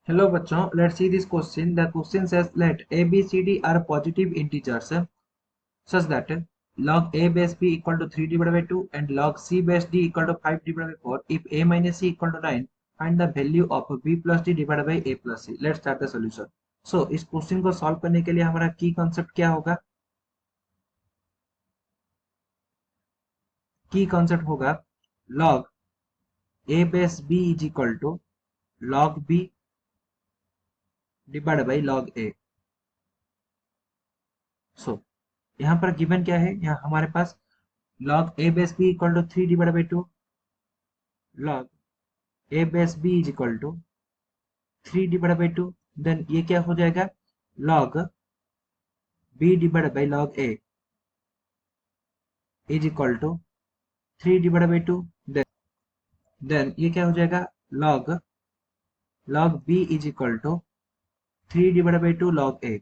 Hello बच्चों, let's see this question. The question says let a b c d are positive integers such that log a base b equal to 3 divided by 2 and log c base d equal to 5 divided by 4. If a minus c equal to 9, find the value of b plus d divided by a plus c. Let's start the solution. So इस question को solve करने के लिए हमारा की concept क्या होगा? की कॉन्सेप्ट होगा log a base b is equal to log b divided by log a. So यहाँ पर गिवन क्या है? यहाँ हमारे पास log a base b equal to 3 divided by 2, log a base b is equal to 3 divided by 2, then ये क्या हो जाएगा? log b divided by log a is equal to 3 divided by 2, then ये क्या हो जाएगा? log b is equal to 3 divided by 2 log a.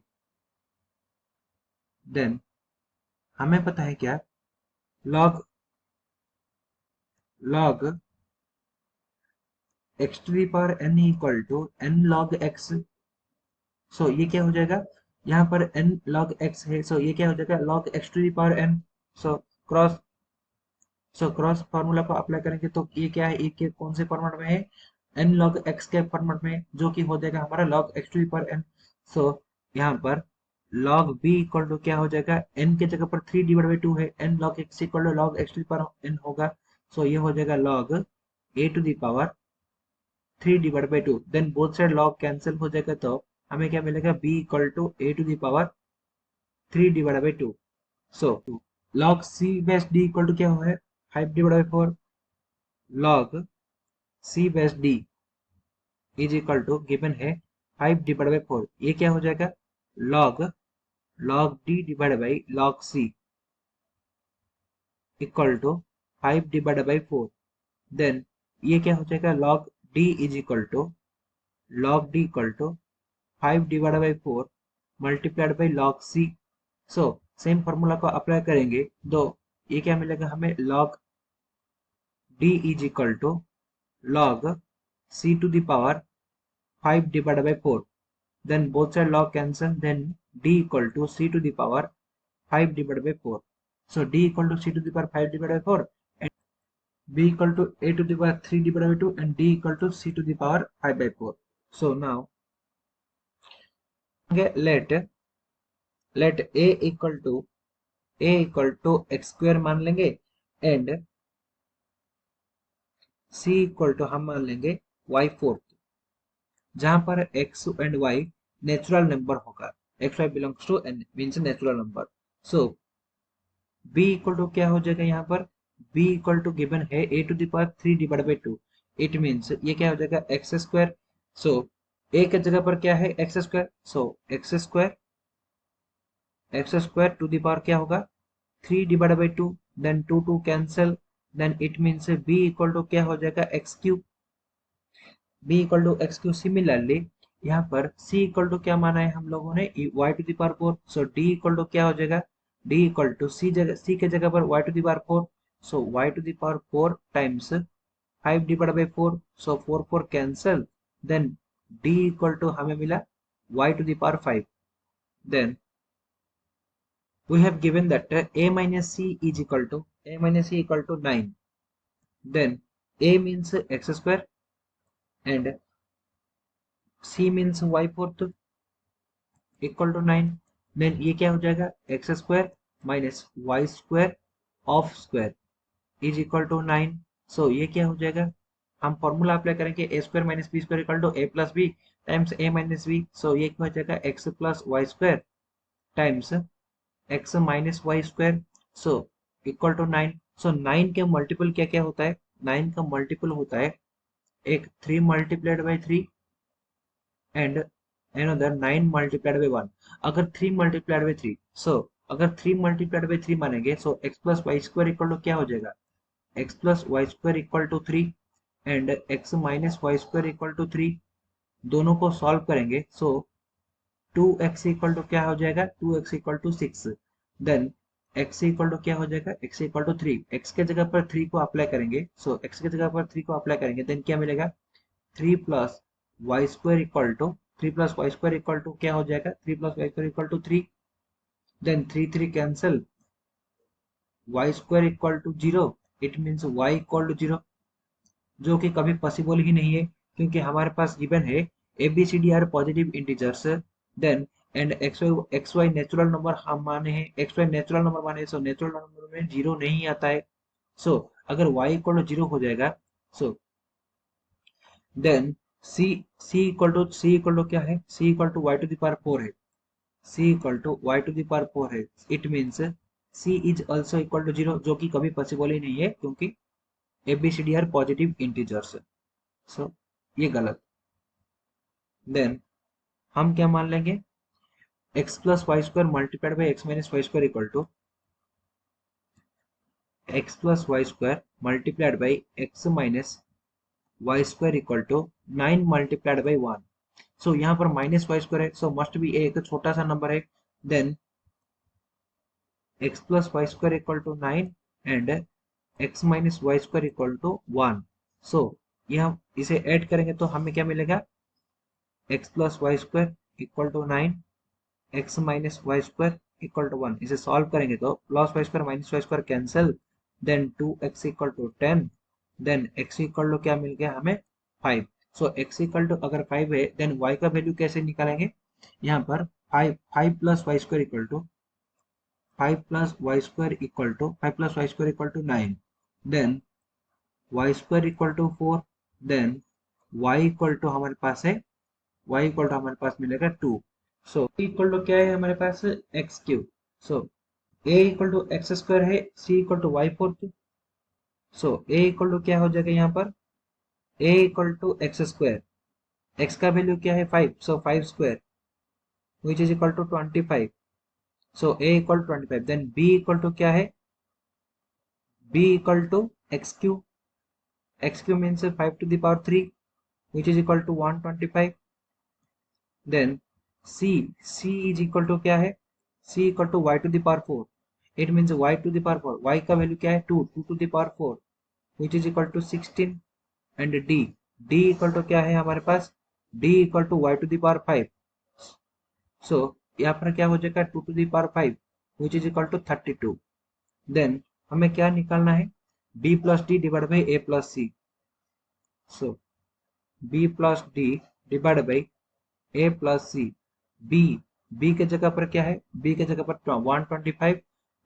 Then हमें पता है क्या? log x to the power n equal to n log x. सो ये क्या हो जाएगा? यहाँ पर n log x है, सो ये क्या हो जाएगा? log x to the power n. So cross formula को अप्लाई करेंगे तो ये क्या है? ये कौन से फॉर्मेट में है? n log x के फॉर्मेट में, जो कि हो जाएगा हमारा log x to the power n. सो यहाँ पर log b इक्वल टू क्या हो जाएगा? n के जगह पर 3 डिवाइड बाई 2 है, n log x equal to log x to the power n होगा. सो ये हो जाएगा log a to the power 3 divide by 2. Then both side log cancel हो जाएगा, तो हमें क्या मिलेगा? b equal to a to the power 3 divide by 2. So log c base d equal to क्या हुआ है? 5 divide by 4. log c base d is equal to given है 5 डिवाइड बाई 4. ये क्या हो जाएगा? log d divide by log c equal to 5 divide by 4. Then ये क्या हो जाएगा? log d is equal to 5 divide by 4 multiplied by log c. So same formula को अप्लाई करेंगे तो ये क्या मिलेगा हमें? log d is equal to log c to the power 5 divided by 4. Then both side log cancel. Then d equal to c to the power 5 divided by 4. So d equal to c to the power 5 divided by 4 and b equal to a to the power 3 divided by 2 and d equal to c to the power 5 by 4. So now let a equal to x square मान लेंगे and c equal to हम मान लेंगे y4, जहां पर x and y natural number होगा. x y belongs to n means natural number. So b equal to क्या हो जाएगा? यहाँ पर b इक्वल टू गिवन है a to the power 3 divide by 2. It means ये क्या हो जाएगा? X square. सो a के जगह पर क्या है? X square. So x square to the power क्या होगा? 3 divide by 2. Then 2 cancel. Then it means b equal to क्या हो जाएगा? X cube. b equal to x cube. Similarly यहाँ पर c इक्वल टू क्या माना है हम लोगों ने? y to the power 4. So d equal to क्या हो जाएगा? d इक्वल टू c के जगह पर y to the power 4. So y to the power 4 times 5 divide by 4. So 4 cancel. Then d equal to हमें मिला y to the power 5. Then we have given that a minus c is equal to 9. Then a means x square and c means y4 equal to 9. Then ये क्या हो जाएगा? X square minus y square of square is equal to 9. So ये क्या हो जाएगा? हम formula apply करेंगे a square minus b square equal to a plus b times a minus b. So ये क्या हो जाएगा? X plus y square times x minus y square. So equal to 9. So 9 के मल्टीपल क्या क्या होता है? 9 का मल्टीपल होता है एक 3 multiplied by 3 and another 9 multiplied by 1. अगर 3 multiplied by 3, so अगर 3 multiplied by 3 मानेंगे, so x plus y square equal to क्या हो जाएगा? x plus y square equal to 3 and x minus y square equal to 3. दोनों को solve करेंगे, so 2x equal to क्या हो जाएगा? 2x equal to 6. then x equal to क्या हो जाएगा? x equal to 3. x के जगह पर 3 को अप्लाई करेंगे, so x के जगह पर 3 को अप्लाई करेंगे, then क्या मिलेगा? 3 plus y square equal to 3 plus y square equal to क्या हो जाएगा 3 plus y square equal to 3 then 3 cancel y square equal to 0 it means y equal to 0 जो कि कभी पॉसिबल ही नहीं है क्योंकि हमारे पास गिवन है A B C D are positive integers then and x y natural number हम माने हैं एक्स वाई नेचुरल नंबर माने सो नेचुरल नंबर में जीरो नहीं आता है सो अगर y इक्वल टू जीरो हो जाएगा so then c equal to क्या है c equal to y to the power 4 है c equal to y to the power 4 है it means c is also equal to zero जो कि कभी possible ही नहीं है क्योंकि ABCD are positive integers so ये गलत देन हम क्या मान लेंगे x plus y square multiplied by x minus y square equal to x plus y square multiplied by x minus y square equal to 9 multiplied by 1 so यहाँ पर minus y square है सो मस्ट बी एक छोटा सा number है then x plus y square equal to 9 and x minus y square equal to 1 so यह इसे add करेंगे तो हमें क्या मिलेगा x plus y square equal to 9 x minus y square equal to 1 इसे सॉल्व करेंगे तो plus y square minus y square cancel then 2x equal to 10 then x equal to क्या मिल गया हमें 5 सो x इक्वल टू अगर 5 है then y का वैल्यू कैसे निकालेंगे यहाँ पर 5 plus y square equal to 5 plus y square equal to 5 plus y square equal to 9 then y square equal to 4 then y equal to हमारे पास है y इक्वल टू हमारे पास मिलेगा 2 सो इक्वल टू क्या है हमारे पास x cube so a equal to x square है c equal to y fourth so a equal to क्या हो जाएगा यहाँ पर a equal to x square x का वैल्यू क्या है 5 so 5 square which is equal to 25 so a equal to 25 then b equal to क्या है b equal to x cube means 5 to the power 3 which is equal to 125 then c is equal to क्या है c equal to y to the power 4 it means y to the power 4 y का value क्या है 2 to the power 4 which is equal to 16 and d equal to क्या है हमारे पास d equal to y to the power 5 so यहाँ पर क्या हो जाएगा 2 to the power 5 which is equal to 32 then हमें क्या निकालना है b plus d divide by a plus c so b plus d divide by a plus c b के जगह पर क्या है b के जगह पर 125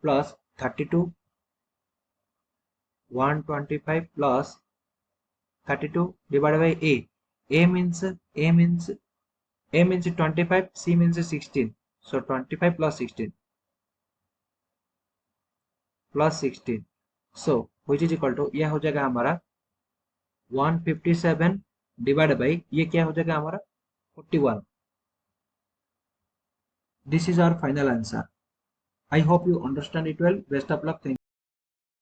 plus 32 125 plus 32 divide by a means 25 c means 16 so 25 plus 16 so which is equal to यह हो जाएगा हमारा 157 डिवाइड बाई ये क्या हो जाएगा हमारा 41 this is our final answer I hope you understand it well best of luck